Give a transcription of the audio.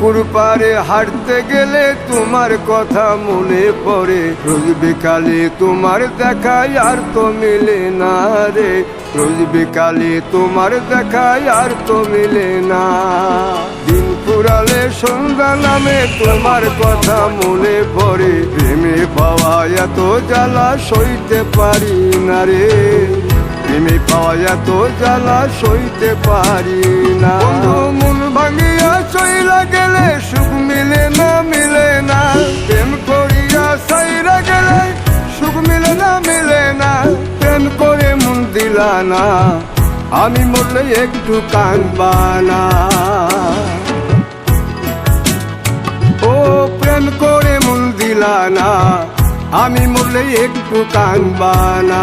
পুকুর পাড়ে হাঁটতে গেলে তোমার কথা মনে পড়ে, রোজ বিকালে তোমার দেখায় আর তো মিলে না রে, রোজ বিকালে তোমার দেখায় আর তো মিলে না। দিন ফুরালে সন্ধ্যা নামে তোমার কথা মনে পড়ে, প্রেমে পাওয়া এত জ্বালা সইতে পারি না রে, প্রেমে পাওয়া এত জ্বালা সইতে পারি না। বন্ধু মন ভাঙিয়া চইলা গেলে সুখ মিলে না, মিলে না, প্রেম করিয়া সাইরা গেলে সুখ মিলে না, মিলে না, প্রেম করে মন দিলা না, আমি মরলে একটু কাঁদবা না। ও প্রেম করে মন দিলা না, আমি মরলে একটু কাঁদবা না।